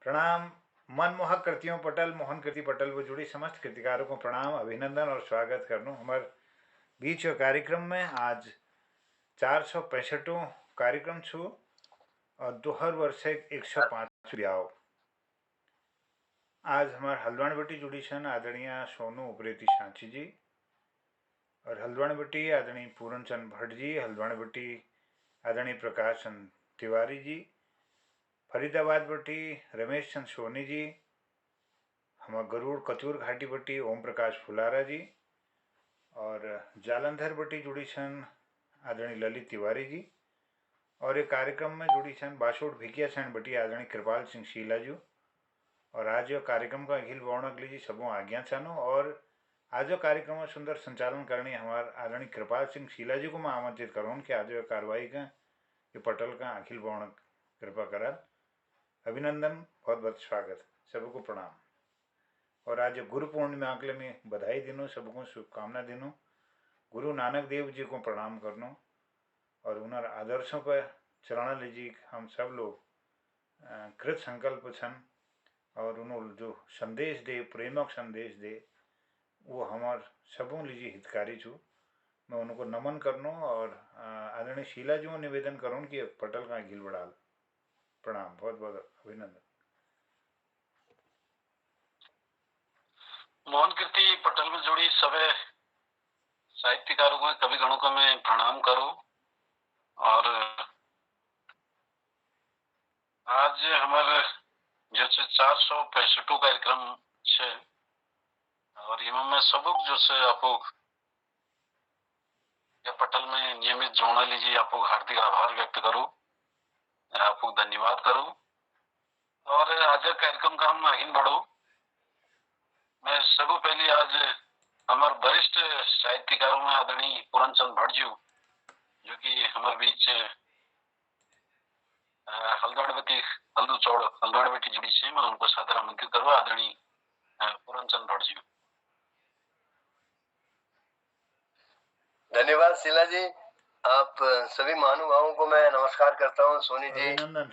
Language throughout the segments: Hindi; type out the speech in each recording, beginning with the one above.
प्रणाम। मनमोहक कृतियों पटल मोहन कृति पटल वो जुड़ी समस्त कृतिकारों को प्रणाम, अभिनंदन और स्वागत करनो हमारे बीच कार्यक्रम में। आज 465 कार्यक्रम छू और 2000 105 ब्याह। आज हमारे हल्द्वानी बेटी जुड़ी छन आदरणीय सोनू उप्रेती सांची जी, और हल्द्वानी बेटी आदरणीय पूरनचंद भट्ट जी, हल्द्वानी बेटी आदरणीय प्रकाश चंद तिवारी जी, फरीदाबाद बटी रमेश चंद सोनी जी, हमारे गरुड़ कचूर घाटी बटी ओम प्रकाश फुलारा जी, और जालंधर बटी जुड़ी छन आदरणीय ललित तिवारी जी, और एक कार्यक्रम में जुड़ी छन बासोट भिकिया छन बटी आदरणीय कृपाल सिंह शीला जी। और आज जो कार्यक्रम का अखिल बौणकली जी सबों आज्ञा छनो, और आज जो कार्यक्रम में सुंदर संचालन करनी हमारे आदरणीय कृपाल सिंह शीला जी को मैं आमंत्रित करूँ कि आज जो कार्रवाई का ये पटल का अखिल बौणक कृपा करा। अभिनंदन, बहुत बहुत स्वागत, सबको प्रणाम। और आज गुरु पूर्णिमा के लिए मैं बधाई दिनों, सबको शुभकामना दिनों, गुरु नानक देव जी को प्रणाम करनो, और उन्हें आदर्शों पर चलना लीजिए हम सब लोग कृत संकल्प छन, और उन्होंने जो संदेश दे, प्रेमक संदेश दे, वो हमार सबों लीजिए हितकारी छू। मैं उनको नमन करनो और आदरणीय शीला जी को निवेदन करूँ कि पटल का गिल बढ़ाल प्रणाम, बहुत बहुत अभिनंदन। मोहन कीर्ति पटल में जुड़ी सभी साहित्यकारों को, कविगणों को मैं प्रणाम करूं। और आज हमारे जैसे 465 कार्यक्रम छे, और इनमें मैं सबक जो से आपको या पटल में नियमित जोड़ना लीजिए, आपको हार्दिक आभार व्यक्त करूं, आपको धन्यवाद करूं। और आज कार्यक्रम का हम आगे बढ़ो, मैं सबसे पहले आज हमारे वरिष्ठ साहित्यकारों में आदरणीय पूरनचंद भट्ट जी, जो कि हमारे बीच हल्द्वानी बेटी जुड़ी से, मैं उनको सादर आमंत्रित करवा। आदरणीय पूरनचंद भट्ट जी। धन्यवाद शीला जी। आप सभी महानुभावों को मैं नमस्कार करता हूँ। सोनी जी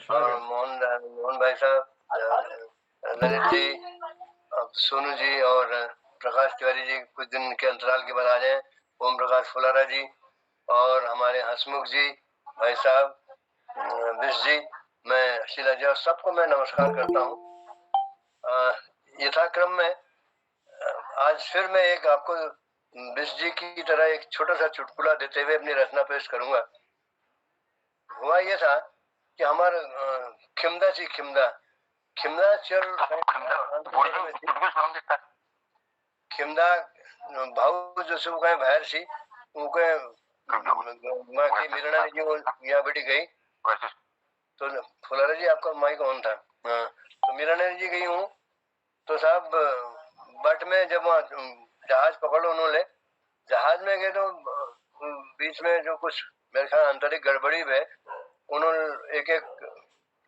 और मोहन भाई साहब, ललित जी, सोनू जी और प्रकाश तिवारी जी कुछ दिन के अंतराल के बाद आ जाए, ओम प्रकाश फुलारा जी और हमारे हसमुख जी, भाई साहब विश जी, मैं शीला जी और सबको मैं नमस्कार करता हूँ। यथाक्रम में आज फिर मैं एक आपको विश जी की तरह एक छोटा सा चुटकुला देते हुए अपनी रचना पेश करूंगा। हुआ ये था कि हमारे खिमदा जी, खिमदा चल खिमदा भाऊ जो से उनका बाहर सी उनके मां की मिलना जी वो यहाँ बेटी गई, तो फुलारा जी आपका माइक ऑन था। हाँ, तो मिलना जी गई हूँ, तो साहब बट में जब जहाज पकड़ो उन्होंने, जहाज में गए तो बीच में जो कुछ मेरे ख्याल आंतरिक गड़बड़ी है, उन्होंने एक एक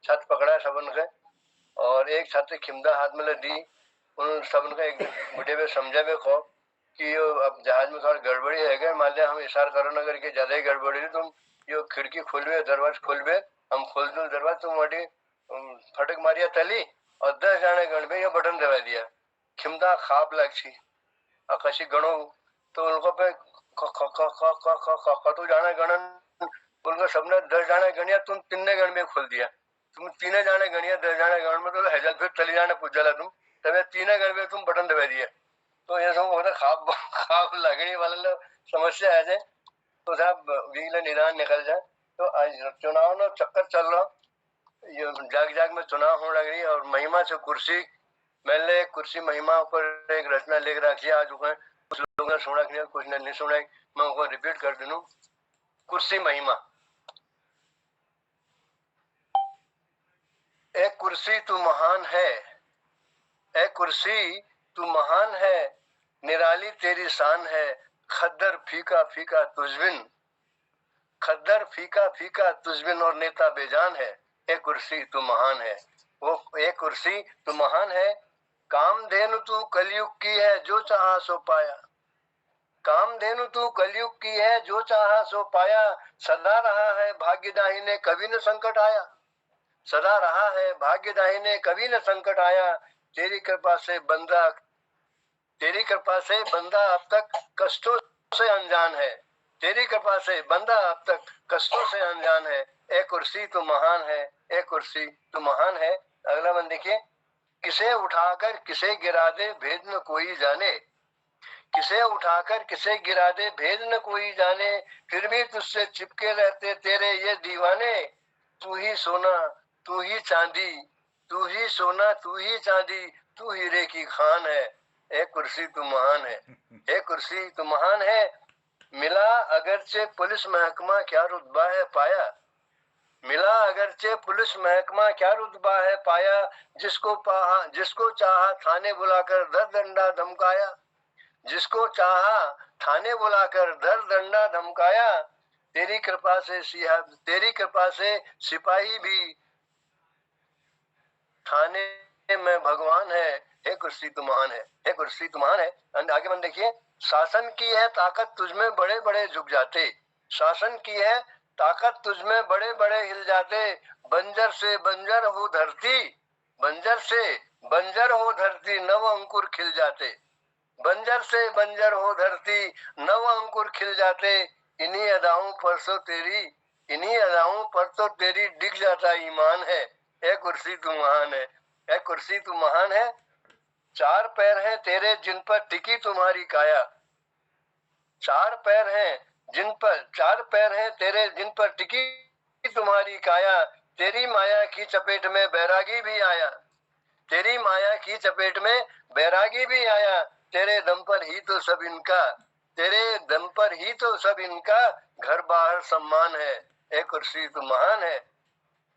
छत पकड़ा सबन के, और एक छत खिमदा हाथ में ले दी। उन्होंने सबन का एक बुढ़े में समझा भी को कि यो अब जहाज में थोड़ा गड़बड़ी है क्या, मान लिया हम इशारा करो ना करके ज्यादा ही गड़बड़ी है, तुम यो खिड़की खोलवे, दरवाजा खोलवे, हम खोल दो दरवाजा, तुम वही फटक मारिया तली और 10 जाने गण में यो बटन दबा दिया। खिमदा खाप लगी अकशी गणो, तो उनको पे तो जाने गणन उनको सबने 10 जाने गणिया, तुम 3 गण में खोल दिया। तुम 3 जाने गणिया 10 जाने गण में, तो हेजल फिर चली जाने पूछ जाला तुम, तब 3 गण में तुम बटन दबा दिया। तो ये सब होता खाप खाप लगने वाला समस्या है। तो साहब वीगले निदान निकल जाए। तो आज चुनाव ना चक्कर चल रहा, ये जाग जाग में चुनाव होने लग रही, और महिमा से कुर्सी मैंने कुर्सी महिमा पर एक रचना लिख रखी है। आज कुछ लोगों ने सुना कि कुछ ने नहीं सुना, मैं उनको रिपीट कर दूं। कुर्सी महिमा। ए कुर्सी तू महान है, ए कुर्सी तू महान है, निराली तेरी शान है, खद्दर फीका फीका तुझबिन, खद्दर फीका फीका तुझबिन और नेता बेजान है। ए कुर्सी तू महान है, वो ए कुर्सी तू महान है, कामधेनु तू कलयुग की है, जो चाहा सो पाया, कामधेनु तू कलयुग की है, जो चाहा सो पाया, सदा रहा है भाग्यदाही ने कभी न संकट आया। सदा रहा है भाग्यदायी ने कभी न संकट आया, तेरी कृपा से बंदा अब तक कष्टों से अनजान है, तेरी कृपा से बंदा अब तक कष्टों से अनजान है। ए कुर्सी तू महान है, ए कुर्सी तू महान है। अगला बंद देखिए, किसे उठाकर किसे गिरा दे भेद न कोई जाने, किसे उठाकर किसे गिरा दे भेद न कोई जाने, फिर भी तुझसे चिपके रहते तेरे ये दीवाने। तू ही सोना तू ही चांदी, तू ही सोना तू ही चांदी, तू हीरे की खान है। ए कुर्सी तू महान है, ए कुर्सी तू महान है। मिला अगरचे पुलिस महकमा क्या रुतबा है पाया, मिला अगरचे पुलिस महकमा क्या रुतबा है पाया, जिसको चाहा थाने बुलाकर दर डंडा धमकाया, जिसको चाहा थाने बुलाकर दर डंडा धमकाया। तेरी कृपा से सिपाही भी थाने में भगवान है। हे कुर्सी तू महान है, हे कुर्सी तू महान है। आगे मन देखिए, शासन की है ताकत तुझमें बड़े बड़े झुक जाते, शासन की है ताकत तुझमें बड़े बड़े हिल जाते। बंजर से बंजर हो धरती, बंजर से बंजर हो धरती, नव अंकुर खिल जाते, बंजर से बंजर हो धरती, नव अंकुर खिल जाते। इन्हीं अदाओं पर तो तेरी डिग जाता ईमान है। ए कुर्सी तू महान है, ए कुर्सी तू महान है। चार पैर हैं तेरे जिन पर टिकी तुम्हारी काया, चार पैर हैं तेरे जिन पर टिकी तुम्हारी काया। तेरी माया की चपेट में बैरागी भी आया, तेरी माया की चपेट में बैरागी भी आया। तेरे दम पर ही तो सब इनका घर बाहर सम्मान है। ए कुर्सी तू महान है।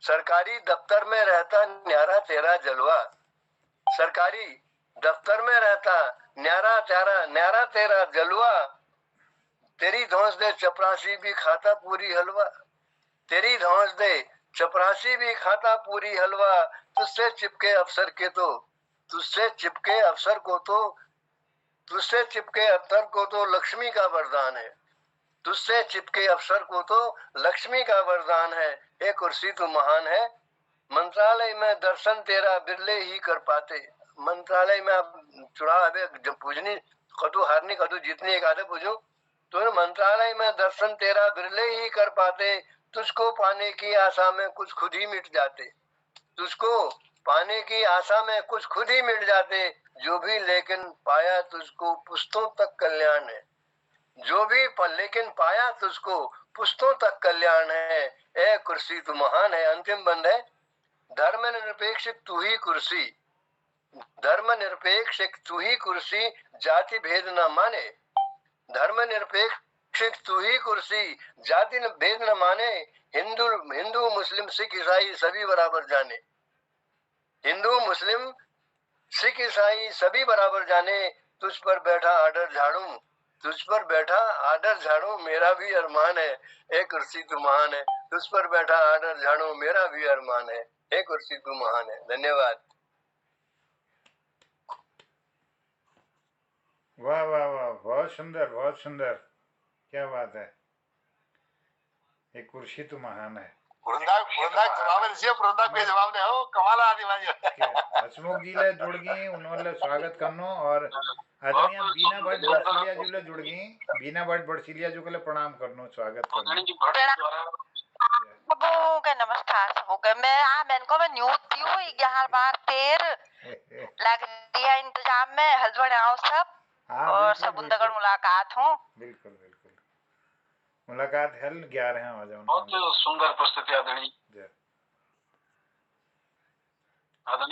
सरकारी दफ्तर में रहता न्यारा तेरा जलवा, सरकारी दफ्तर में रहता न्यारा तेरा जलवा। तेरी धौंस दे चपरासी भी खाता पूरी हलवा, तेरी धौंस दे चपरासी भी खाता पूरी हलवा। तुझसे चिपके अफसर को तो लक्ष्मी का वरदान है, तुझसे चिपके अफसर को तो लक्ष्मी का वरदान है। ए कुर्सी तू महान है। मंत्रालय में दर्शन तेरा बिरले ही कर पाते, मंत्रालय में आप चुनाव अबे जब पूजनी कदू हारनी कदू जीतनी एक आधे पूजू तो मंत्रालय में दर्शन तेरा बिरले ही कर पाते। तुझको पाने की आशा में कुछ खुद ही मिट जाते, तुझको पाने की आशा में कुछ खुद ही मिट जाते। जो भी लेकिन पाया तुझको पुश्तों तक कल्याण है, जो भी लेकिन पाया तुझको पुश्तों तक कल्याण है। ए कुर्सी तू महान है। अंतिम बंद है, धर्मनिरपेक्ष तू ही कुर्सी, जाति भेद न माने, धर्मनिरपेक्ष तू ही कुर्सी, जाति भेद न माने। हिंदू मुस्लिम सिख ईसाई सभी बराबर जाने, हिंदू मुस्लिम सिख ईसाई सभी बराबर जाने। तुझ पर बैठा आडर झाड़ू मेरा भी अरमान है। ए कुर्सी तू महान है, तुझ पर बैठा आडर झाड़ू मेरा भी अरमान है। ए कुर्सी तू महान है। धन्यवाद। वाह वाह वाह, बहुत सुंदर, बहुत सुंदर, क्या बात है। एक कुर्सी तो महान है। हसमुख जी ले जुड़ गई, उन्होंने स्वागत करनो। और आदरणीय बीना भट्ट बड़सिलिया जी ले जुड़ गई, बीना भट्ट बड़सिलिया जी को ले प्रणाम करनो, स्वागत करनो। सबों के नमस्कार, सबों के मैं न्यूज दी हूँ 11 बार 13 लग दिया इंतजाम में, हलवा आओ सब। हाँ, और सब उनका मुलाकात हूँ। बिल्कुल बिल्कुल, मुलाकात है 11 आ जाओ। बहुत सुंदर प्रस्तुति आदरणीय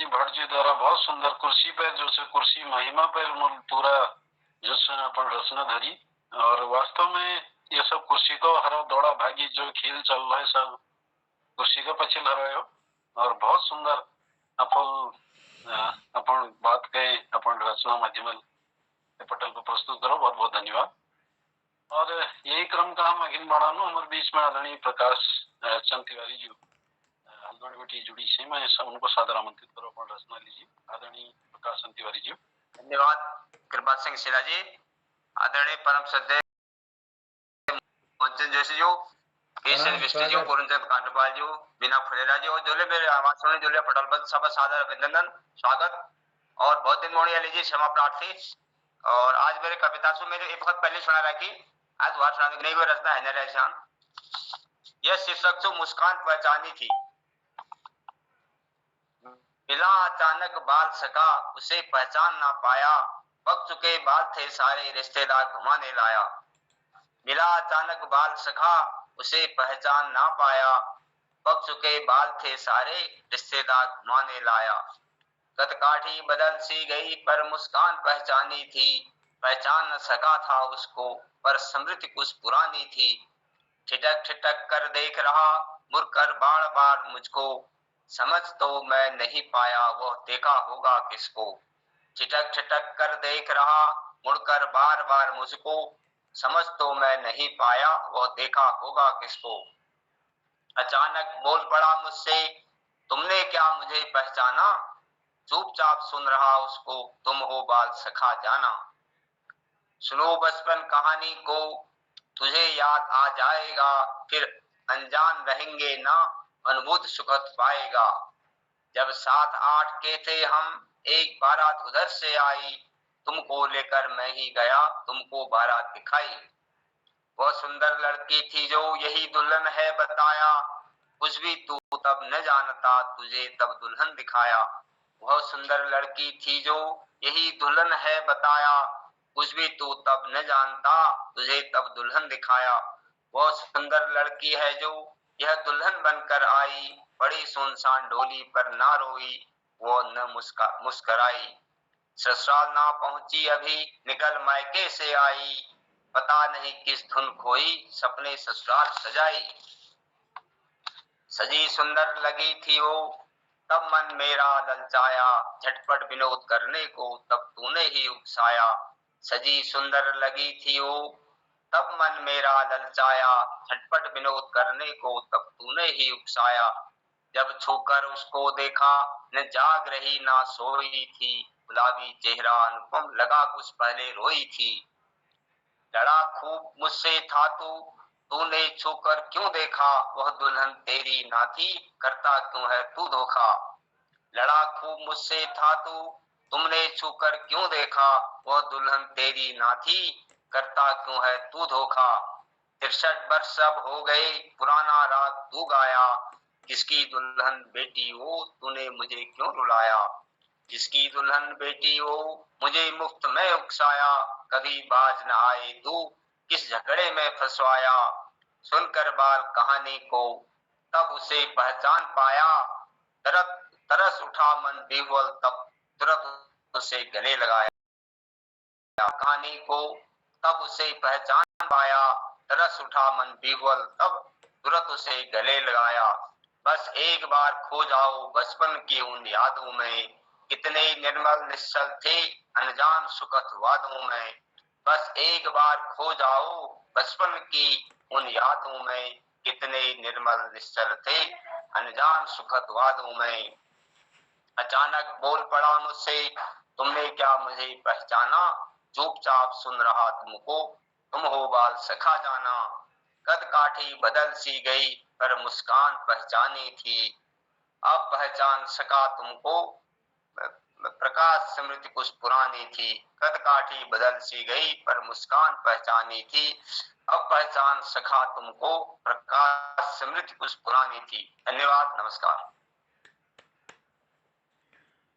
भट्ट जी द्वारा बहुत सुंदर कुर्सी पर जो से कुर्सी महिमा पर पूरा जो से अपन रचना धरी। और वास्तव में ये सब कुर्सी तो हर दौड़ा भागी जो खेल चल रहा है सब कुर्सी के पीछे लड़ रहे हो। और बहुत सुंदर अपन बात के अपन रचना माध्यम पटल को प्रस्तुत करो। बहुत बहुत धन्यवाद। और यही क्रम का हम आगे बढ़ानो। हमारे बीच में आदरणीय प्रकाश चंद तिवारी जी हल्द्वानी बेटी जुड़ी से मैं उनको सादर आमंत्रित करो, अपन रचना लीजिए। आदरणीय प्रकाश चंद तिवारी जी। धन्यवाद कृपाल सिंह शिला जी। आदरणीय परम श्रद्धेय जोशी जी, कृष्ण विष्णु जी, पूर्णचंद कांडपाल जी, बिना फुलेरा जी, और जोले मेरे आवाज सुने जोले पटलबंद सब सादर अभिनंदन स्वागत। और बहुत दिन मोड़ी अली जी क्षमा प्रार्थी। और आज मेरे कविता सु मेरे एक वक्त पहले सुना रहा कि आज वार सुना नहीं वो रचना है नरे शान। यह शीर्षक सु मुस्कान पहचानी थी। मिला अचानक बाल सका उसे पहचान ना पाया, पक चुके बाल थे सारे रिश्तेदार घुमाने लाया। मिला अचानक बाल सखा उसे पहचान ना पाया, पक चुके बाल थे सारे रिश्तेदार घुमाने लाया। कदकाठी बदल सी गई पर मुस्कान पहचानी थी, पहचान न सका था उसको पर स्मृति कुछ पुरानी थी। ठिठक ठिठक कर देख रहा मुड़कर बार बार मुझको, समझ तो मैं नहीं पाया वह देखा होगा किसको। ठिठक ठिठक कर देख रहा मुड़कर बार बार मुझको, समझ तो मैं नहीं पाया वह देखा होगा किसको। अचानक बोल पड़ा मुझसे, तुमने क्या मुझे पहचाना, चुपचाप सुन रहा उसको, तुम हो बाल सखा जाना। सुनो बचपन कहानी को तुझे याद आ जाएगा, फिर अनजान रहेंगे ना अनुभूत सुखद पाएगा। जब 7-8 के थे हम एक बारात उधर से आई, तुमको लेकर मैं ही गया तुमको बारात दिखाई। वह सुंदर लड़की थी जो यही दुल्हन है बताया, कुछ भी तू तब न जानता तुझे तब दुल्हन दिखाया। वह सुंदर लड़की थी जो यही दुल्हन है बताया, कुछ भी तू तब न जानता तुझे तब दुल्हन दिखाया। वह सुंदर लड़की है जो यह दुल्हन बनकर आई, बड़ी सुनसान डोली पर ना रोई वो न मुस्कराई। ससुराल ना पहुंची अभी निकल मायके से आई, पता नहीं किस धुन खोई सपने ससुराल सजाई। सजी सुंदर लगी थी वो तब मन मेरा ललचाया, झटपट विनोद करने को तब तूने ही उकसाया। सजी सुंदर लगी थी वो तब मन मेरा ललचाया, झटपट विनोद करने को तब तूने ही उकसाया। जब छूकर उसको देखा न जाग रही ना सोई थी, गुलाबी चेहरा अनुपम लगा कुछ पहले रोई थी। लड़ा खूब मुझसे था तूने छूकर क्यों देखा, वह दुल्हन तेरी ना थी करता क्यों है तू धोखा। लड़ा खूब मुझसे था तुमने छूकर क्यों देखा, वह दुल्हन तेरी ना थी करता क्यों है तू धोखा। 63 वर्ष अब हो गए पुराना राग तू गाया, किसकी दुल्हन बेटी वो तूने मुझे क्यों रुलाया। किसकी दुल्हन बेटी वो मुझे मुफ्त में उकसाया, कभी बाज न आए तू किस झगड़े में फंसवाया। सुनकर बाल कहानी को तब उसे पहचान पाया, तरस उठा मन विह्वल तब तुरंत उसे गले लगाया। कहानी को तब उसे पहचान पाया, तरस उठा मन विह्वल तब तुरंत उसे गले लगाया। बस एक बार खो जाओ बचपन की उन यादों में, कितने निर्मल निश्चल थे अनजान सुखद वादों में। बस एक बार खो जाओ बचपन की उन यादों में, कितने निर्मल निश्चल थे अनजान सुखद वादों में। अचानक बोल पड़ा मुझसे, तुमने क्या मुझे पहचाना, चुपचाप सुन रहा तुमको, तुम हो बाल सखा जाना। कद काठी बदल सी गई पर मुस्कान पहचानी थी, अब पहचान सका तुमको प्रकाश स्मृति कुछ पुरानी थी। कद काठी बदल सी गई पर मुस्कान पहचानी थी, अब पहचान सका तुमको प्रकाश स्मृति कुछ पुरानी थी। धन्यवाद, नमस्कार।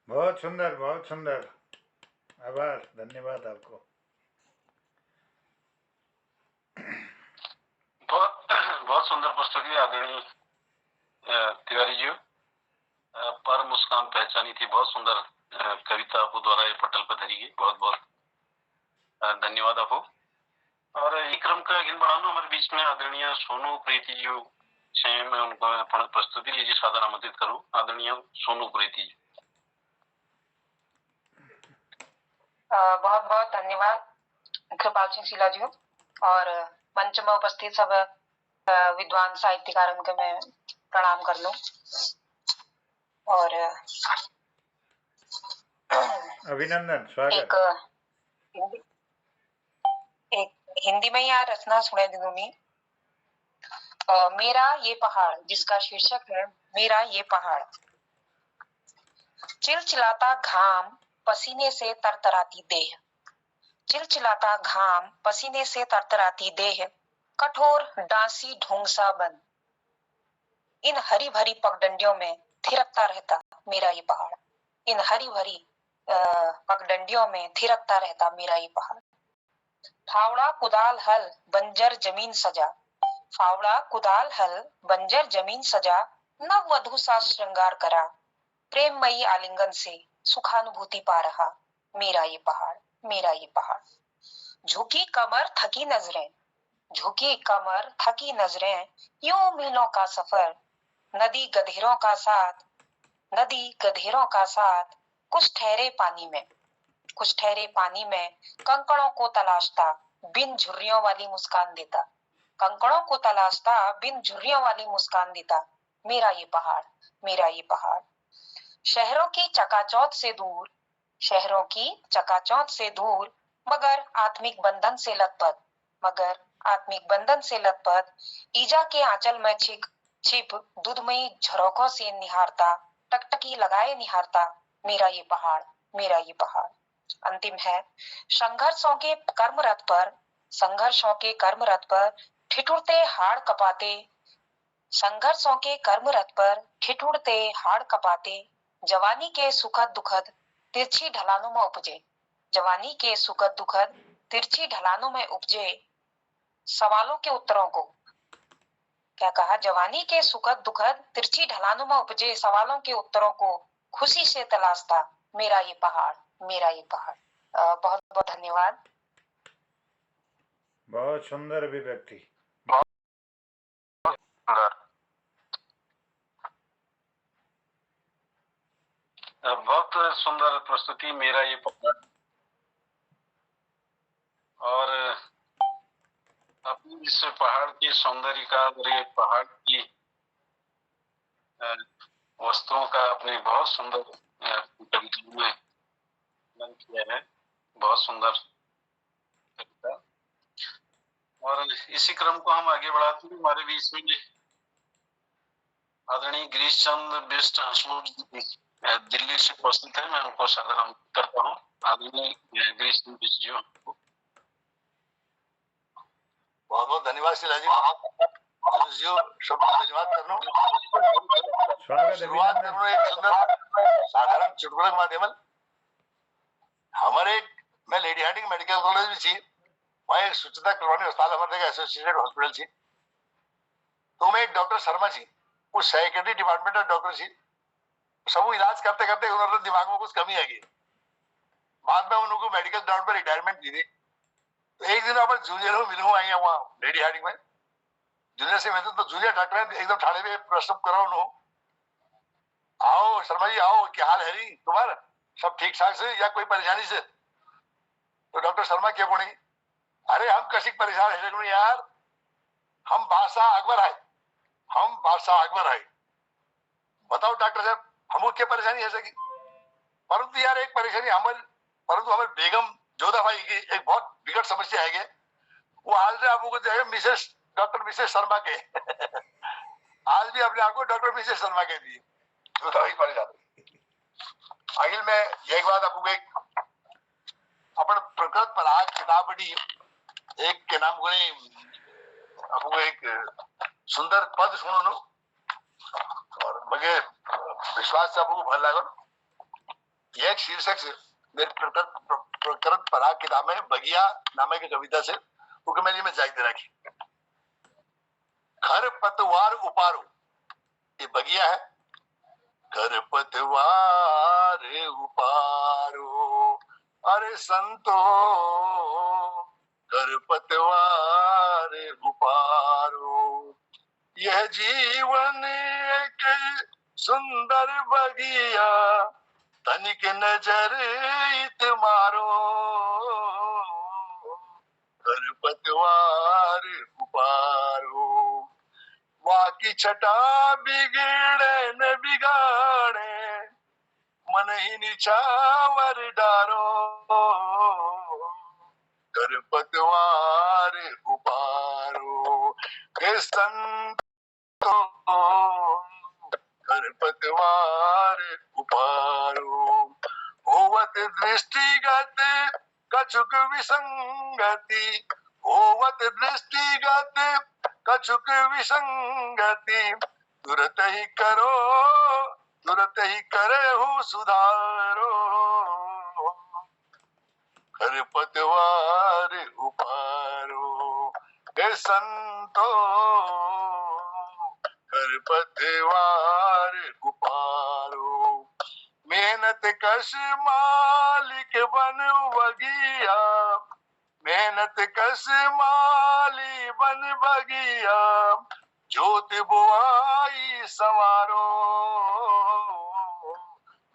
बहुत सुंदर, आभार, धन्यवाद आपको। बहुत सुंदर प्रस्तुति आदरणीय तिवारी जी। पर मुस्कान पहचानी थी, बहुत सुंदर कविता आपको द्वारा ये पटल पर धरी गई, बहुत बहुत धन्यवाद आपको। और ये क्रम का आगे बढ़ाना हमारे बीच में आदरणीय सोनू प्रीति जी से मैं उनको अपना प्रस्तुति लीजिए सादर आमंत्रित करूं। आदरणीय सोनू प्रीति जी। बहुत बहुत धन्यवाद कृपाल सिंह शिला जी, और मंच में उपस्थित सब विद्वान साहित्यकारों के मैं प्रणाम कर लूं। और अभिनंदन, स्वागत। एक हिंदी में ही यार रचना सुने दिनों में। मेरा ये पहाड़, जिसका शीर्षक है मेरा ये पहाड़। चिलचिलाता घाम, पसीने से तरतराती देह, चिलचिलाता घाम, पसीने से तरतराती देह, कठोर डांसी ढूंढसा बन, इन हरी भरी पगडंडियों में थिरकता रहता मेरा ये पहाड़। इन हरी भरी पगडंडियों में थिरकता रहता मेरा ये पहाड़। फावड़ा कुदाल हल बंजर जमीन सजा, फावड़ा कुदाल हल बंजर जमीन सजा, नव वधु सा श्रृंगार करा, प्रेममयी आलिंगन से सुखानुभूति पा रहा मेरा ये पहाड़, मेरा ये पहाड़। झुकी कमर थकी नजरें, झुकी कमर थकी नजरें, यूं मीलों का सफर, नदी गधेरों का साथ, नदी गधेरों का साथ, कुछ ठहरे पानी में, कुछ ठहरे पानी में, कंकड़ों को तलाशता बिन झुर्रियों वाली मुस्कान देता, कंकड़ों को तलाशता बिन झुर्रियों वाली मुस्कान देता मेरा ये पहाड़, मेरा ये पहाड़। शहरों की चकाचौंध से दूर, शहरों की चकाचौंध से दूर, मगर आत्मिक बंधन से लथपथ, मगर आत्मिक बंधन से लथपथ, ईजा के आंचल में छिप दूधमयी झरोखों से निहारता, टकटकी लगाए निहारता मेरा ये पहाड़, मेरा ये पहाड़। अंतिम है, संघर्षों के कर्मरथ पर, संघर्षों के कर्मरथ पर ठिठुरते हाड़ कपाते, संघर्षों के कर्मरथ पर ठिठुरते हाड़ कपाते, जवानी के सुखद दुखद तिरछी ढलानों में उपजे, जवानी के सुखद दुखद तिरछी ढलानों में उपजे सवालों के उत्तरों को, क्या कहा, जवानी के सुखद दुखद तिरछी ढलानों में उपजे सवालों के उत्तरों को खुशी से तलाशता मेरा ये पहाड़, मेरा ये पहाड़। बहुत बहुत धन्यवाद। बहुत सुंदर अभिव्यक्ति। बहुत सुंदर प्रस्तुति, मेरा ये पहाड़। और अपनी इस पहाड़ की सौंदर्य का और ये पहाड़ की वस्तुओं का अपने बहुत सुंदर कविता में वर्णन किया है, बहुत सुंदर कविता। और इसी क्रम को हम आगे बढ़ाते हैं। हमारे बीच में आदरणीय गिरीश चंद्र बिष्ट दिल्ली से उपस्थित है, मैं उनको सादर करता हूँ। आदरणीय गिरीश चंद्र बिष्ट जी, बहुत बहुत धन्यवाद शिला जी, धन्यवाद करनो। शुरुआत करनो एक सुंदर साधारण चुटकुले के माध्यम हमारे मैं लेडी हार्डिंग मेडिकल कॉलेज में थी, वहाँ एक सुचिता कॉलोनी अस्पताल हमारे एसोसिएटेड हॉस्पिटल थी। तो मैं एक डॉक्टर शर्मा जी, उस साइकेट्री डिपार्टमेंट डॉक्टर जी, सब इलाज करते करते उन्होंने दिमाग में कुछ कमी आ गई। बाद में उनको मेडिकल ग्राउंड पर रिटायरमेंट दी थी। तो एक दिन अपन जूनियर में मिलूँ आई वहाँ लेडी हार्डिंग में, जूनियर से मिलते तो जूनियर डॉक्टर ने एकदम ठाड़े में प्रश्न करा उन्होंने, आओ शर्मा जी आओ, क्या हाल है री तुम्हारा, सब ठीक ठाक से या कोई परेशानी से? तो डॉक्टर शर्मा क्या बोली, अरे हम कसी परेशान है यार, हम बादशाह अकबर है, हम बादशाह अकबर है। बताओ डॉक्टर साहब हमको क्या परेशानी है सकी? परंतु यार एक परेशानी हमारे, परंतु हमारे बेगम जोधा भाई की एक बहुत विकट समस्या है, वो आज भी आपको जो है मिसेस डॉक्टर मिसेस शर्मा के आज भी अपने आपको डॉक्टर मिसेस शर्मा कहती है। जोधा भाई परेशान। आखिर में एक बात आपको एक अपन प्रकृत पर आज किताब पढ़ी, एक के नाम को आपको एक सुंदर पद सुनो नो, और मुझे विश्वास से आपको भल लागल। एक शीर्षक से मेरे प्रकृत पराग किताब में बगिया नाम की कविता से क्योंकि मैंने में जाग दे रखी। खर पतवार उपारो, ये बगिया है। खर पतवार उपारो अरे संतो, खर पतवार उपारो, यह जीवन एक सुंदर बगिया, तनिक नजर इत मारो, खर पतवार उपारो, वाकी छटा बिगड़े न बिगाड़े, मन ही निछावर डारो, खर पतवार उपारो। संत खरपतवार उपारो। होवत दृष्टिगत कछुक विसंगति, होवत दृष्टिगत कछुक विसंगति, तुरत ही करो, तुरत ही करहु सुधारो। खरपतवार उपारो, हे संतो खरपतवार उपारो। मेहनत कश मालिक बन बगिया, मेहनत कश माली बन बगिया, जोत बुआई संवारो।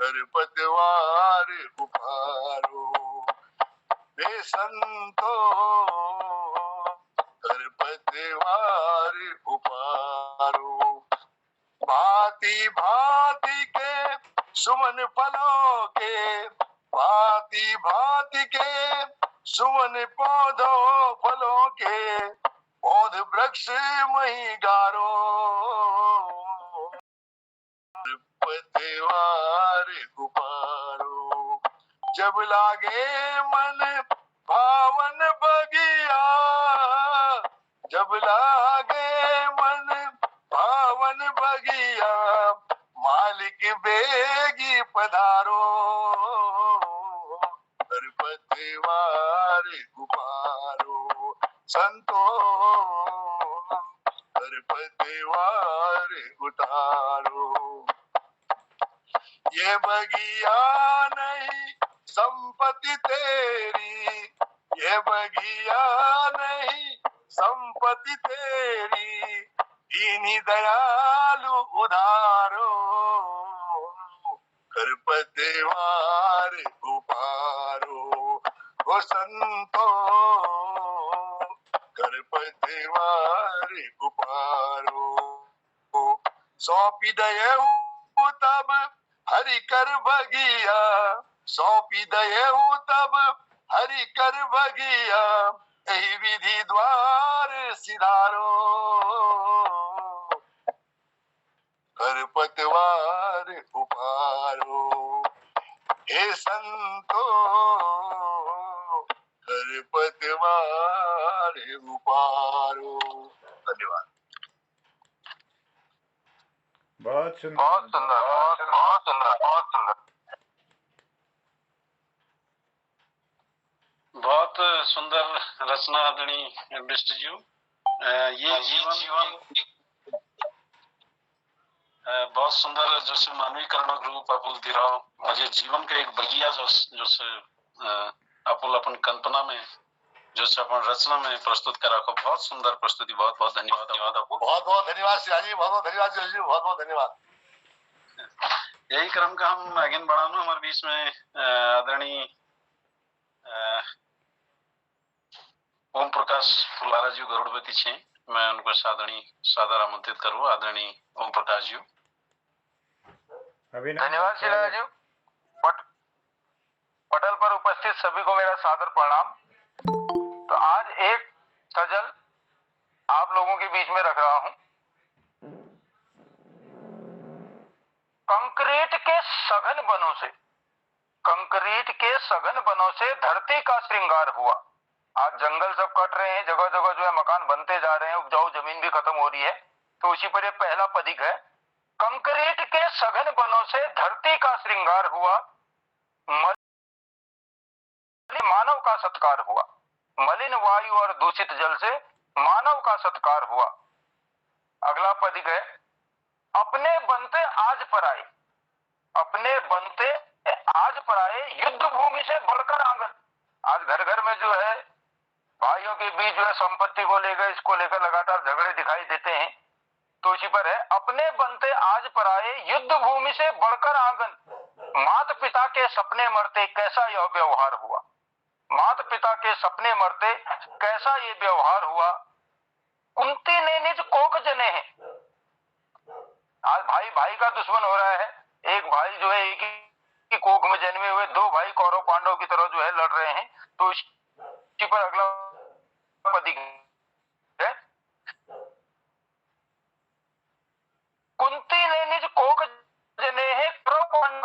खरपतवार उपारो, हे संतो खरपतवार उपारो। भांति भांति के सुमन फलों के, भांति भांति के सुमन पौधों फलों के, पौध वृक्ष मही गारो। खरपतवार उपारो। जब लागे मन भावन बगिया, जब लागे मन भावन बगिया, मालिक बेगी पधारो। खरपतवार उपारो, संतो खरपतवार उतारो। ये बगिया नहीं संपत्ति तेरी, ये बगिया नहीं संपत्ति तेरी, दीनी दयालु उधारो। खरपतवार उपारो, ओ संतो खरपतवार उपारो। सौंपी दयऊ तब हरि कर बगिया, सौंपी दयऊ तब हरि कर बगिया, यही विधि द्वार सिधारो। खरपतवार उपारो, हे संतो खरपतवार उपारो। धन्यवाद। बहुत सुंदर, बहुत सुंदर, बहुत सुंदर, बहुत सुंदर, बहुत सुंदर रचना आदरणीय बिष्ट जी। ये जीवन बहुत सुंदर जैसे मानवीकरण रूप आपुल दिराव, और ये जीवन का एक बगिया जो आपुल अपन कल्पना में जो अपन रचना में प्रस्तुत करा को बहुत सुंदर प्रस्तुति। बहुत बहुत धन्यवाद आपको। बहुत बहुत धन्यवाद शिवाजी, बहुत बहुत धन्यवाद जी, बहुत बहुत धन्यवाद। यही क्रम का हम आगे बढ़ाना हमारे बीच में आदरणीय ओम प्रकाश फुलारा जी गरुड़वती छे। मैं उनको सादर आमंत्रित करूँ। आदरणीय ओम प्रकाश जी। धन्यवाद शिला जी। पटल पर उपस्थित सभी को मेरा सादर प्रणाम। तो आज एक सजल आप लोगों के बीच में रख रहा हूं। कंक्रीट के सघन बनों से, कंक्रीट के सघन बनों से धरती का श्रृंगार हुआ। आज जंगल सब कट रहे हैं, जगह जगह जो है मकान बनते जा रहे हैं, उपजाऊ जमीन भी खत्म हो रही है। तो उसी पर ये पहला पदिक है। कंक्रीट के सघन बनों से धरती का श्रृंगार हुआ, मानव का सत्कार हुआ। मलिन वायु और दूषित जल से मानव का सत्कार हुआ। अगला पदिक है, अपने बनते आज पर आए, अपने बनते आज पर आए, युद्ध भूमि से बढ़कर आंगन। आज घर घर में जो है भाइयों के बीच जो है संपत्ति को लेकर, इसको लेकर लगातार झगड़े दिखाई देते हैं। तो इसी पर है, अपने बनते आज पर आए, युद्ध भूमि से बढ़कर आंगन। माता पिता के सपने मरते, कैसा यह व्यवहार हुआ। माता पिता के सपने मरते, कैसा ये व्यवहार हुआ। कुंती ने निज कोख जने हैं। आज भाई भाई का दुश्मन हो रहा है। एक भाई जो है एक ही कोख में जन्मे हुए, दो भाई कौरव पांडव की तरह जो है लड़ रहे हैं। तो इसी पर अगला पदिक है,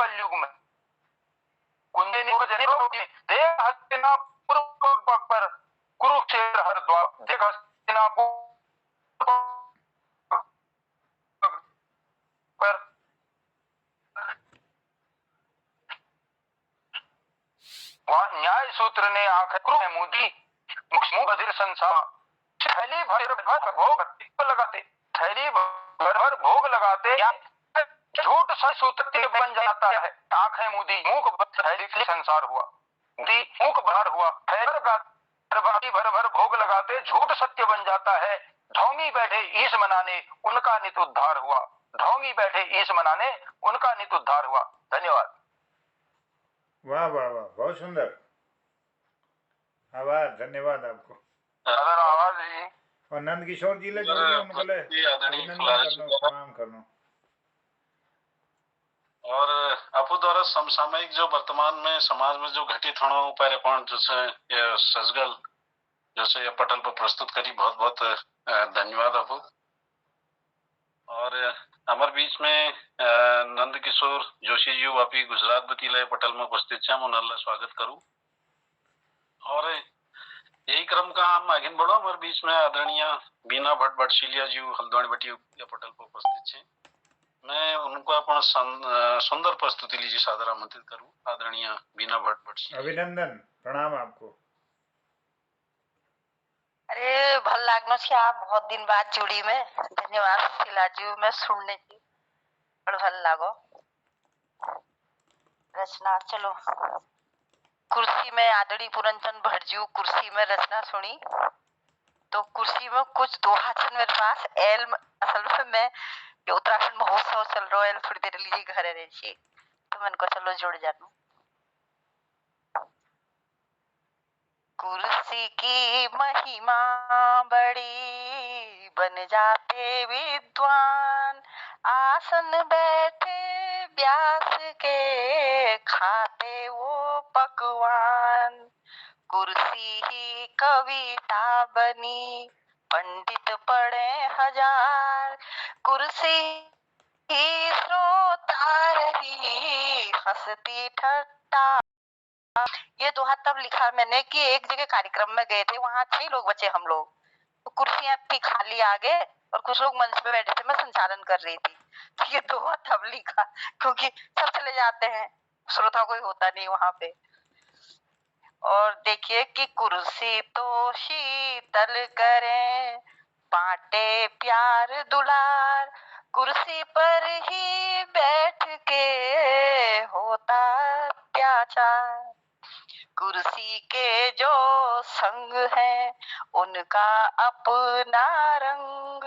कलयुग में कुंजनी को जनी होगी देख हस्तिनापुर पर कुरुक्षेत्र हरिद्वार देख हस्तिनापुर पर वहां न्याय सूत्र ने आंखें मोदी मुख बधिर संसार थैली भर भर भोग लगाते थैली भर भर भोग लगाते झूठ सच सूत्र बन जाता है आंखें मूदी मुख थैली संसार हुआ मुख भर हुआ भर भर भोग लगाते झूठ सत्य बन जाता है ढोंगी बैठे ईश मनाने उनका नित उद्धार हुआ ढोंगी बैठे ईश मनाने उनका नित उद्धार हुआ। धन्यवाद। वाह वाह वाह, बहुत सुंदर आवाज, धन्यवाद आपको। आवाज जी और नंद किशोर जी ले जोड़िए उनको ले प्रणाम करना। और आपू द्वारा समसामयिक जो वर्तमान में समाज में जो घटित होना पर जैसे ये सजगल जैसे ये पटल पर प्रस्तुत करी, बहुत बहुत धन्यवाद आपू। और हमारे बीच में नंद किशोर जोशी जी वापी गुजरात बतीले पटल में उपस्थित है, उन्हें स्वागत करूं। और यही क्रम का हम आगे बढ़ो। हमारे बीच में आदरणीय बीना भट्ट भट्टशिलिया जी हल्द्वानी बटी पटल पर उपस्थित है। मैं उनको अपन सुंदर प्रस्तुति लीजिए सादर आमंत्रित करूं। आदरणीय बीना भट्ट भट्टशिलिया। अभिनंदन, प्रणाम आपको। अरे भल लागनो छे, आप बहुत दिन बाद जुड़ी में। धन्यवाद शिलाजी में सुनने की और भल लागो। रचना चलो कुर्सी में आदरणीय पूरनचंद भट्ट जी कुर्सी में रचना सुनी तो कुर्सी में कुछ दोहा छन मेरे पास एल असल में मैं ये उत्तराखंड महोत्सव चल रहा है थोड़ी देर लिए घरे रही छी तो मन को चलो जुड़ जानू। कुर्सी की महिमा बड़ी बन जाते विद्वान आसन बैठे व्यास के खाते वो पकवान। कुर्सी ही कविता बनी पंडित पढ़े हजार कुर्सी ही श्रोता रही हंसती ठट्टा। ये दोहा तब लिखा मैंने कि एक जगह कार्यक्रम में गए थे, वहां 6 लोग बचे हम लोग, तो कुर्सियां थी खाली आगे और कुछ लोग मंच पे बैठे थे, मैं संचालन कर रही थी। तो ये दोहा तब लिखा क्योंकि सब चले जाते हैं, श्रोता कोई होता नहीं वहां पे। और देखिए कि कुर्सी तो शीतल करे बांटे प्यार दुलार कुर्सी पर ही बैठ के होता अत्याचार। कुर्सी के जो संग है उनका अपना रंग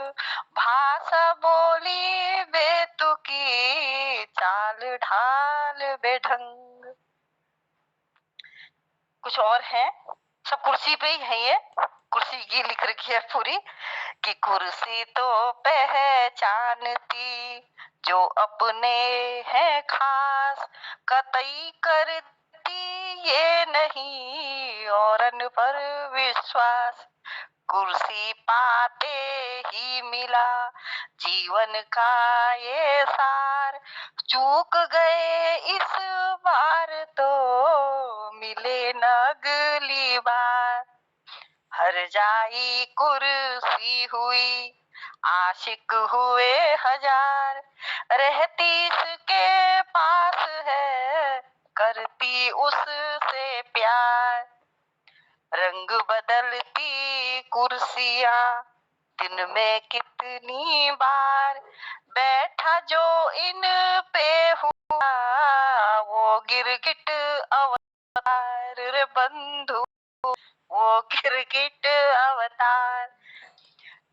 भाषा बोली बेतुकी चाल ढाल बेढंग। कुछ और है, सब कुर्सी पे ही है। ये कुर्सी की लिख रखी है पूरी कि कुर्सी तो पहचानती जो अपने हैं खास कतई करती ये नहीं औरन पर विश्वास। कुर्सी पाते ही मिला जीवन का ये सार चूक गए इस बार तो मिले न अगली बार। हर जाई कुर्सी हुई आशिक हुए हजार रहती इसके पास है करती उससे प्यार। रंग बदलती कुर्सियां दिन में कितनी बार बैठा जो इन पे हुआ वो गिरगिट अवतार रे बंधु वो गिरगिट अवतार।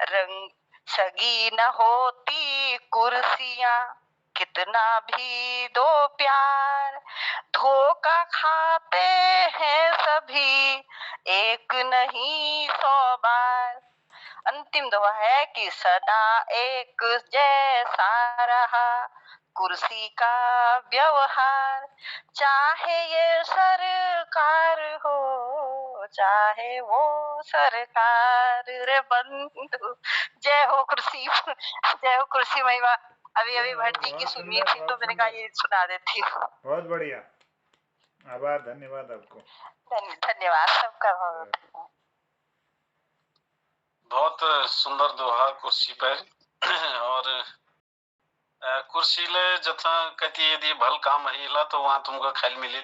रंग सगी न होती कुर्सियां कितना भी दो प्यार धोखा खाते हैं सभी एक नहीं 100 बार। अंतिम दोहा है कि सदा एक जैसा रहा कुर्सी का व्यवहार चाहे ये सरकार हो चाहे वो सरकार रे बंधु। जय हो कुर्सी, जय हो कुर्सी महिमा। अभी अभी भट्ट जी की सुनी थी तो मैंने कहा ये सुना देती हूँ। बहुत बढ़िया, आभार, धन्यवाद आपको। धन्यवाद सबका बहुत। बहुत सुंदर दोहा कुर्सी पर और कुर्सी ले जथा कहती यदि भल काम हिला तो वहां तुमको खाली मिले।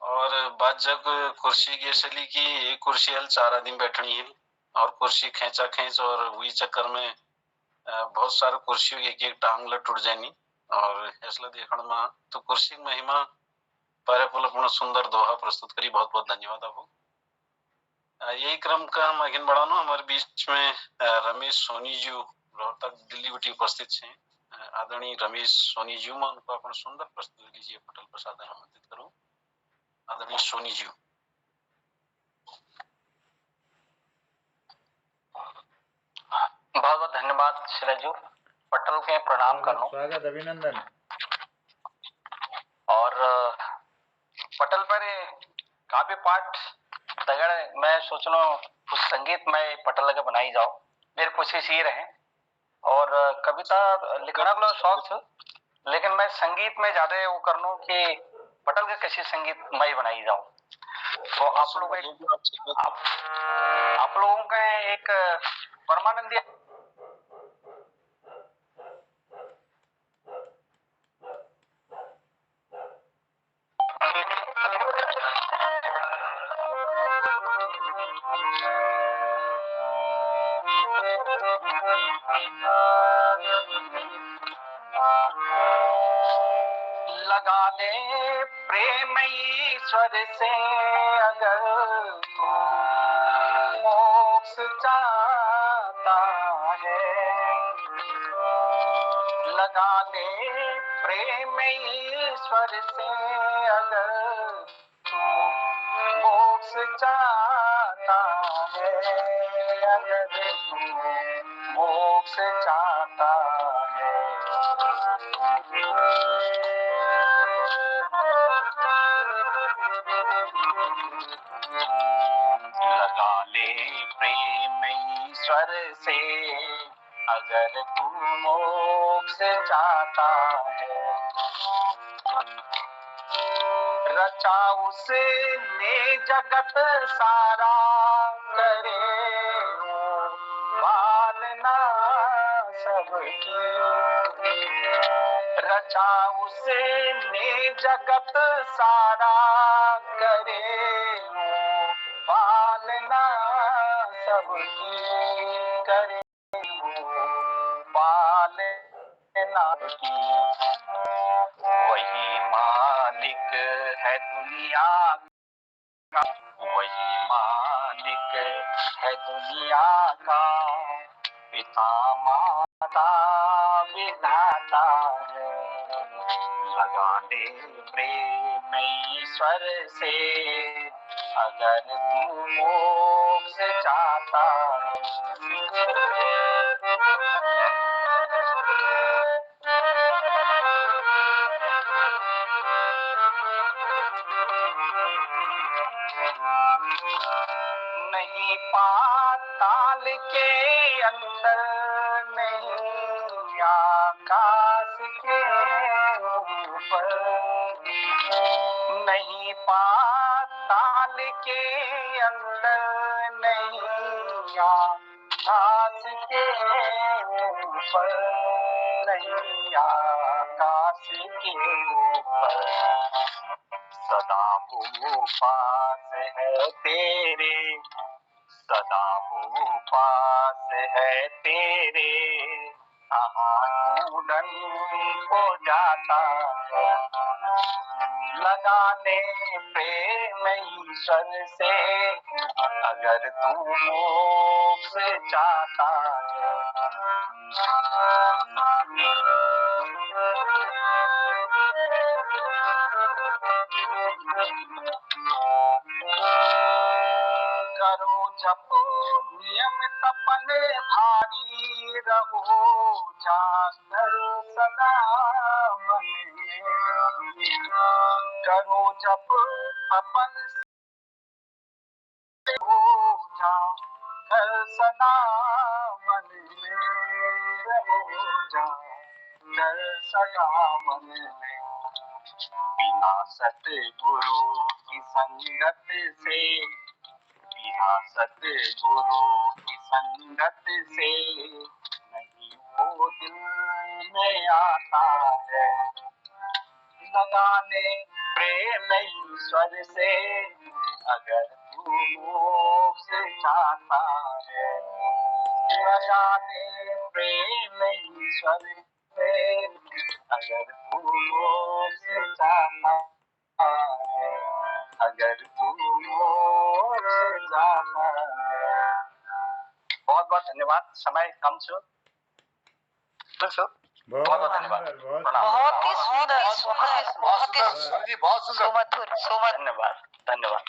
और बात जब कुर्सी की असली की एक कुर्सी हल 4 आदमी बैठनी है और कुर्सी खेचा खेच और वही चक्कर में बहुत सारे कुर्सी एक एक टांग टूट जानी और ऐसा देखने में तो कुर्सी की महिमा परिपूर्ण सुंदर दोहा प्रस्तुत करी। बहुत बहुत धन्यवाद आपको। यही क्रम का हम आगे बढ़ाना। हमारे बीच में रमेश सोनी जी रोहतक दिल्ली बेटी उपस्थित हैं। आदरणीय रमेश सोनी जी में उनको अपन सुंदर प्रस्तुति लीजिए। पटल प्रसाद आमंत्रित करूं आदरणीय सोनी जी। बहुत बहुत धन्यवाद शिलाजू। पटल के प्रणाम करो। स्वागत, अभिनंदन। और पटल पर काव्य पाठ तगड़ मैं सोचनो कुछ संगीत में पटल के बनाई जाओ। मेरे कोशिश ये रहे और कविता लिखना को शौक था लेकिन मैं संगीत में ज्यादा वो करनो कि पटल के कैसे संगीत मैं बनाई जाऊं। तो आप लोगों का एक परमानंदी लगा ले प्रेम ईश्वर से अगर तू मोक्ष चाहता है। लगा ले प्रेम ईश्वर से अगर तू मोक्ष चाहता है। अगर तू मोक्ष चाहता है। लगा ले प्रेम ईश्वर से अगर तू मोक्ष चाहता है। रचा उसने जगत सारा करे पालना सबकी। रचा उसने जगत सारा करे पालना सबकी। करे पालना की। वही मालिक है दुनिया का। वही मालिक है दुनिया का। पिता माता विधाता है। लगा ले प्रेम ईश्वर से अगर तू मोक्ष चाहता नहीं पाताल के अंदर नहीं आकाश के ऊपर। नहीं पाताल के अंदर नहीं आकाश के ऊपर। नहीं आकाश के ऊपर। सदा वो पास है तेरे। सदा वो पास है तेरे। ढूंढन को जाता है। लगा ले प्रेम ईश्वर से अगर तू मोक्ष चाहता है। करो जप नियम तपन भारी रहो जाकर सदा मन में। करो जप तपन हो जाकर सदा मन में रहो जा। सदा मन में, बिना सतगुरु की संगत से, बिना सतगुरु की संगत से नहीं वो दिल में आता है। लगाने प्रेम ईश्वर से अगर तू मोक्ष चाहता है, लगाने प्रेम ईश्वर से अगर तू मोक्ष चाहता है, अगर तू मोक्ष चाहता है। बहुत बहुत धन्यवाद। समय कम छो बहुत धन्यवाद। बहुत ही सुंदर, बहुत ही सर जी, बहुत सुंदर। सुमधुर। धन्यवाद धन्यवाद।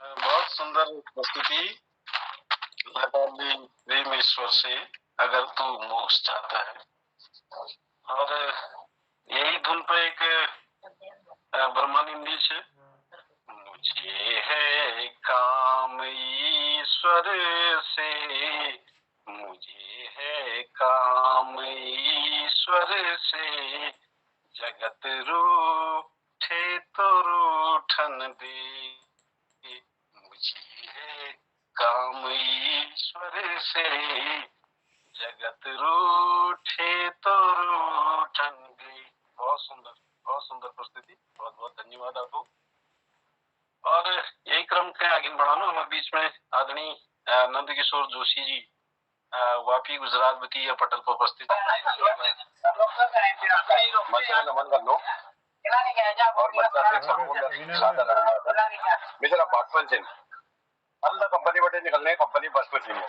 बहुत सुंदर प्रस्तुति। लगाने प्रेम ईश्वर से अगर तू मोक्ष चाहता है। और यही धुन पे एक ब्रह्मानंदी से मुझे है काम ईश्वर से, मुझे है काम ईश्वर से, जगत रूठे तो रूठन दे, मुझे है काम ईश्वर से, जगत रूठे तो रूठन दे। बहुत सुंदर प्रस्तुति। बहुत बहुत धन्यवाद आपको। और यही क्रम के आगे बढ़ाना हमारे बीच में आदरणीय नंद किशोर जोशी जी वापी गुजरात बती पटल पर उपस्थित। नमन कर लो और मित्र बागपन सिंह अंदर कंपनी बटे निकलने कंपनी बस को चाहिए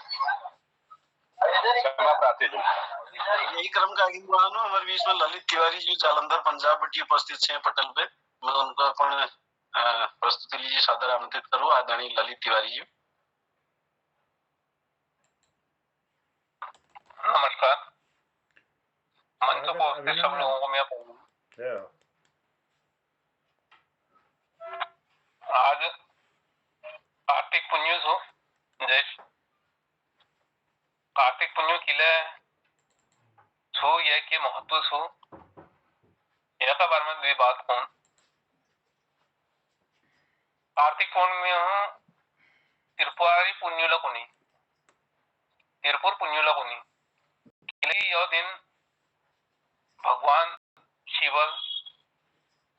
क्षमा प्रार्थी जी। यही क्रम का आगे बढ़ाना हमारे बीच में ललित तिवारी जी जालंधर पंजाब बटी उपस्थित हैं पटल पे। मैं उनको अपन प्रस्तुति लीजिए सादर आमंत्रित करूँ। आदरणीय ललित तिवारी जी। नमस्कार। मंच को उपस्थित सब लोगों को मैं आज कार्तिक पुण्य छो जय कार्तिक पुण्य किले छो यह के महत्व छो यह का बारे में द्वि बात कौन। कार्तिक पूर्णिमा त्रिपुरारी पुण्युला कोनी त्रिपुर पुण्युला कोनी यह दिन भगवान शिव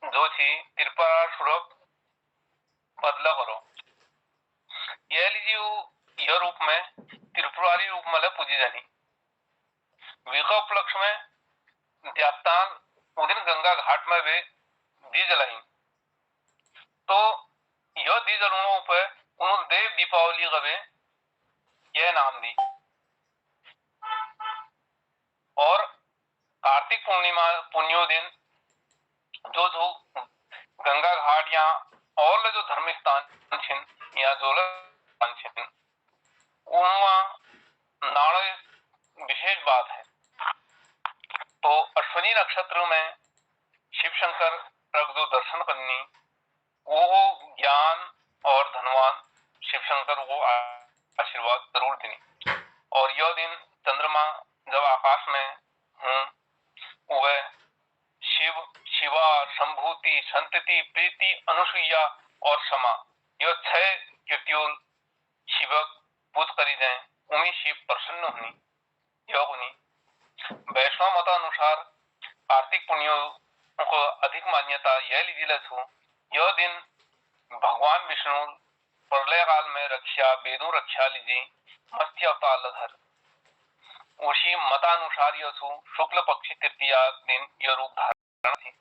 जो थी त्रिपुरासुरक बदला करो यह लीजिए यह रूप में त्रिपुरारी रूप में पूजी जानी विका उपलक्ष्य में त्यागतान उदिन गंगा घाट में वे दी जलाई तो यह दी जलूनों पर उन्होंने देव दीपावली का वे यह नाम दी। और कार्तिक पूर्णिमा पुण्यो दिन जो जो गंगा घाट या और जो धार्मिक स्थान छिन या जो छिन उनवा नाणे विशेष बात है। तो अश्विनी नक्षत्र में शिव शंकर जो दर्शन करनी वो ज्ञान और धनवान शिव शंकर को आशीर्वाद जरूर देनी। और यह दिन चंद्रमा जब आकाश में वह शिव शिवा संभूति संतति प्रीति अनुसुईया और क्षमा यह 6 कीर्तियों शिवक पूज करी जाए उम्मीद शिव प्रसन्न होनी यह होनी। वैष्णव मतानुसार कार्तिक पुण्यों को अधिक मान्यता यह लीजिए छू यह दिन भगवान विष्णु प्रलय काल में रक्षा वेदों रक्षा लीजिए मत्स्य अवतार धर उसी मतानुसार यह छू शुक्ल पक्षी तृतीया दिन यह रूप धारण थी।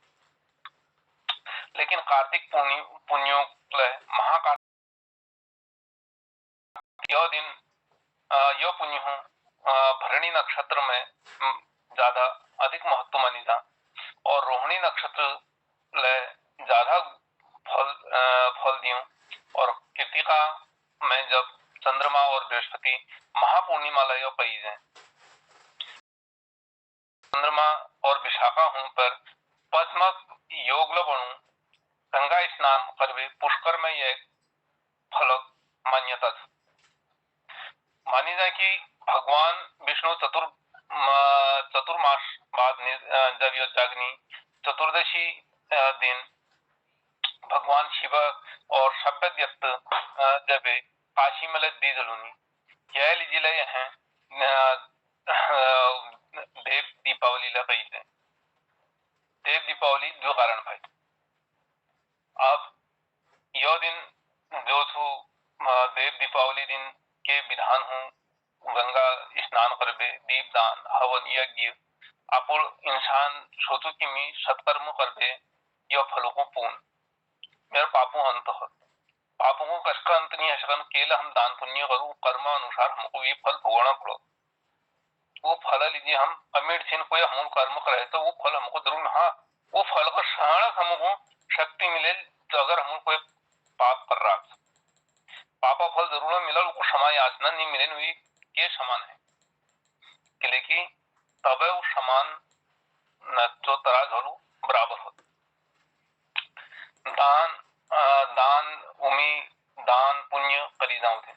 लेकिन कार्तिक पुण्यों महाकार्तिक यह दिन यह पुण्य हूँ भरणी नक्षत्र में ज्यादा अधिक महत्व मानी जा और रोहिणी नक्षत्र ज्यादा फल दियो। और कृतिका में जब चंद्रमा और बृहस्पति महापूर्णिमा लय कही जाए चंद्रमा और विशाखा हूं पर पद्मक योग बनू गंगा स्नान करवे पुष्कर में यह फलक मान्यता मानी जाए कि भगवान विष्णु चतुर्मास दिन भगवान शिव और सभ्य व्यक्त जब काशी मल दी जलूनी यह लीजिए हैं देव दीपावली ला कही थे देव दीपावली जो कारण भाई अब यह दिन जो छो देव दीपावली दिन के विधान हूँ गंगा स्नान करबे दीप दान हवन यज्ञ आपुल इंसान सोचो कि मी सत्कर्म करबे यह फलों को पूर्ण मेरे पापों अंत हो पापों को कष्ट अंत नहीं है सकन केवल हम दान पुण्य करूं कर्म अनुसार हमको ये फल भोगना पड़ो वो फल लीजिए हम अमीर छिन कोई हम कर्म करे तो वो फल हमको जरूर हाँ वो फल का क्षण हमको शक्ति मिले तो अगर हम कोई पाप कर रहा पापा फल जरूर मिला उसको क्षमा याचना नहीं मिले हुई ये समान है कि लेकिन तब वो समान जो तराज हो बराबर हो दान दान उमी दान पुण्य करी जाऊं थे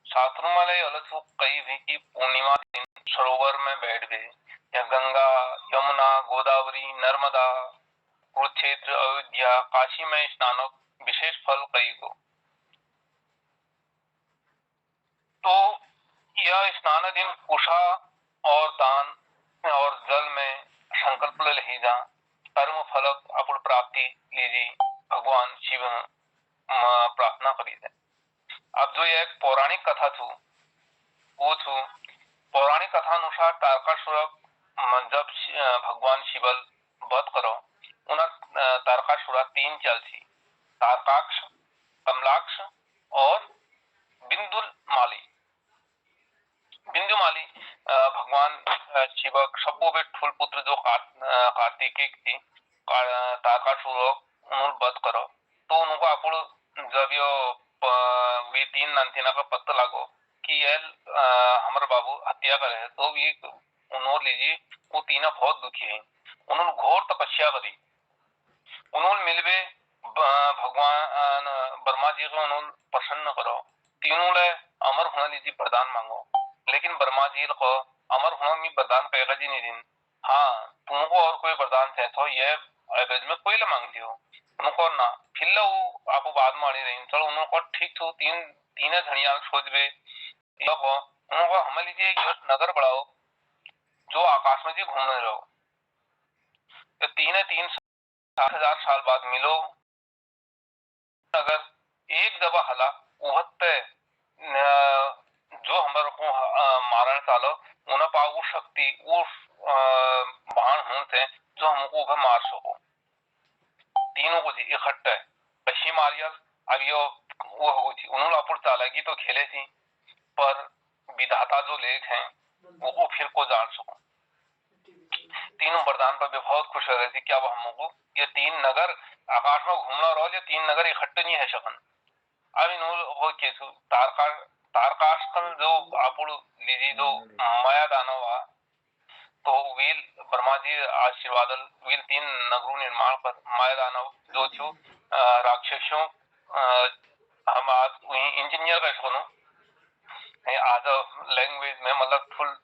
शास्त्रों में अलग से कई भी की पूर्णिमा दिन सरोवर में बैठ गए या गंगा यमुना गोदावरी नर्मदा कुरुक्षेत्र अयोध्या काशी में स्नान विशेष फल कई को तो यह स्नान दिन कुशा और दान और जल में संकल्प ले जा कर्म फलक अपुर प्राप्ति लीजिए भगवान शिव प्रार्थना करी थे अब जो एक पौराणिक कथा थू वो थू पौराणिक कथा अनुसार तारकासुर जब भगवान शिवल वध करो उन्हें तारकासुर तीन चल थी तारकाक्ष कमलाक्ष और बिंदुमाली भगवान शिव सबको बे ठुल पुत्र जो कार्तिकेय थी तारकासुर उन्होंने वध करो तो उनको अपुर जब यो वे तीन नंथीना का पत्ता लागो कि यह हमारे बाबू हत्या करे तो भी उन्होंने लीजिए वो तीना बहुत दुखी है उन्होंने घोर तपस्या करी उन्होंने मिलवे भगवान ब्रह्मा जी को उन्होंने प्रसन्न करो तीनों ले अमर होने लीजिए वरदान मांगो लेकिन ब्रह्मा जी को अमर होना में वरदान कहेगा जी नहीं दिन हाँ तुमको और कोई वरदान चाहे तो यह एवरेज में कोई ले मांगती हो उनको ना फिर वो आपको बाद में आनी रही चलो उनको ठीक थो तीन धनिया सोच बे उनको हमें लीजिए नगर बढ़ाओ जो आकाश में जी घूमने रहो तो तीन 60,000 साल बाद मिलो अगर एक दबा हला उहत्ते जो हमारे को मारण चालो उन्हें पा वो शक्ति वो बाण होते जो हमको उधर मार सको तीनों को जी इकट्ठे पश्चिम आर्यल अब यो वो हो थी उन्होंने अपुर चालेगी तो खेले थी पर विधाता जो लेख हैं वो फिर को जान सको तीनों वरदान पर भी बहुत खुश हो रही थी क्या वो हमको ये तीन नगर आकाश में घूमना रहो ये तीन नगर इकट्ठे नहीं है शकन अब इन्होंने तारकाष्टल जो आपुर लीजिए जो माया दानव हुआ तो वील ब्रह्मा जी आशीर्वादल वील तीन नगरों निर्माण पर माया दानव जो छो राक्षसों हम आज इंजीनियर का सुनो आज लैंग्वेज में मतलब फुल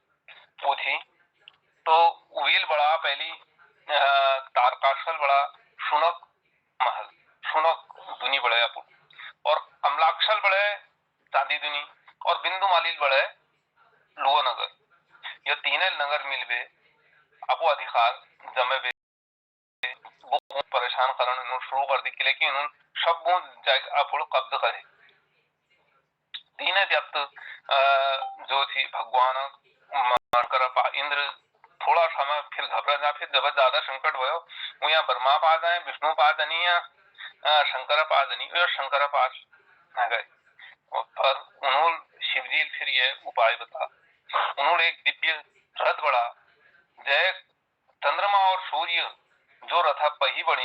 पूछी तो वील बड़ा पहली तारकाष्टल बड़ा शुनक महल शुनक दुनी बड़े अपुर और कमलाक्षल बड़े चांदी दुनी और बिंदुमाली बड़े लुआ नगर ये तीन नगर मिलबे आपको अधिकार जमे बे वो परेशान करने उन्होंने शुरू कर दी लेकिन उन्होंने सब जगह अपुर कब्ज करे तीन जब जो थी भगवान इंद्र थोड़ा समय फिर घबरा जा फिर जब ज्यादा संकट भयो वो यहाँ ब्रह्मा पास आए विष्णु पास नहीं या शंकर पास नहीं और शंकर पास आ गए पर उन्होंने शिवजी फिर ये उपाय बता उन्होंने एक दिव्य रथ बड़ा जय चंद्रमा और सूर्य जो रथा पही बड़ी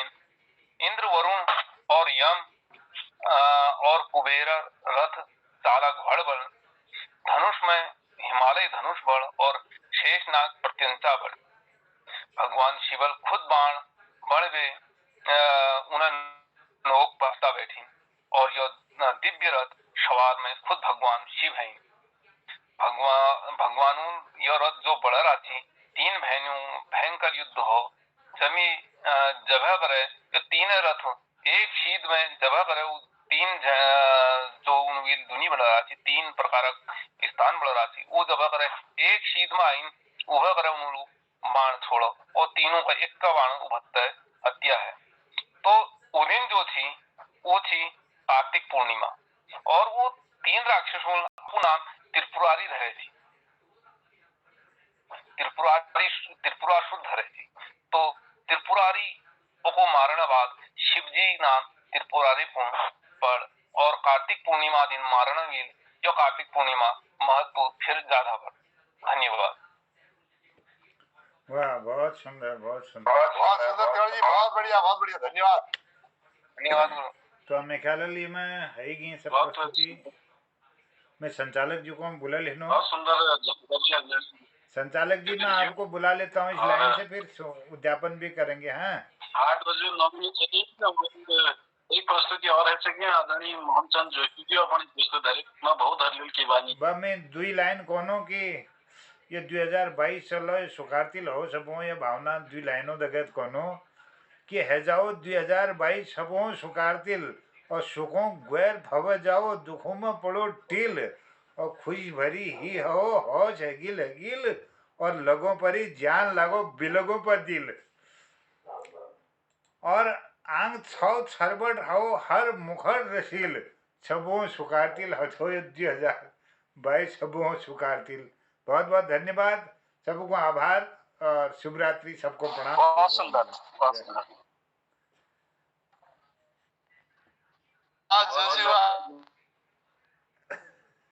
इंद्र वरुण और यम और कुबेर रथ चाला घड़ बल धनुष में हिमालय धनुष बल और शेषनाग प्रत्यंता बल भगवान शिवल खुद बाण बण वे उन्हें नोक पास्ता बैठी और यह दिव्य रथ सवार में खुद भगवान शिव हैं भगवान यह रथ जो बड़ा राथी तीन बहनों भयंकर युद्ध हो जमी जगह पर ये तीन रथ एक शीद में जब करे तीन जो उनकी दुनी बना रहा थी, तीन प्रकार स्थान बना रहा थी, वो जब करे एक शीद में आइन उभा करे उन बाण छोड़ो और तीनों का एक का बाण उभरता है हत्या है। तो उस दिन जो थी वो थी कार्तिक पूर्णिमा और वो तीन राक्षसों का नाम त्रिपुरारी धरे थी, त्रिपुरासुर धरे थी। तो त्रिपुरारी को मारने बाद शिवजी नाम त्रिपुरारी पड़ और कार्तिक पूर्णिमा दिन मारना गिल जो कार्तिक पूर्णिमा महत्व फिर ज्यादा बढ़। धन्यवाद। वाह, बहुत सुंदर, बहुत सुंदर, बहुत सुंदर तिवारी जी, बहुत बढ़िया, धन्यवाद। धन्यवाद। तो हमें ख्याल में है गई सब प्रस्तुति मैं संचालक जी को हम बुला लेना। बहुत सुंदर। संचालक जी मैं आपको बुला लेता हूँ इस लाइन से, फिर उद्यापन भी करेंगे। हाँ 8 बजे 9 मिनट एक प्रस्तुति और है सके आदरणीय मोहनचंद जोशी जी अपनी प्रस्तुत है मैं बहुत हरलिल की बानी बा में दुई लाइन कोनो की ये 2022 चलो सुखारती लो सबो ये भावना दुई लाइनों दगत कोनो कि है जाओ 2022 सबो सुखारतिल और सुखों ग्वैर भव जाओ दुखों में पड़ो टील और खुश भरी ही हो गिल और लगों पर ही जान लगो बिलगों पर दिल और आंग छौ छरबट हो हर मुखर रसील सबो सुखारतिल हथो 2022 सबो सुखारतिल। बहुत बहुत धन्यवाद, सबको आभार और शुभ रात्रि, सबको प्रणाम। बहुत सुंदर।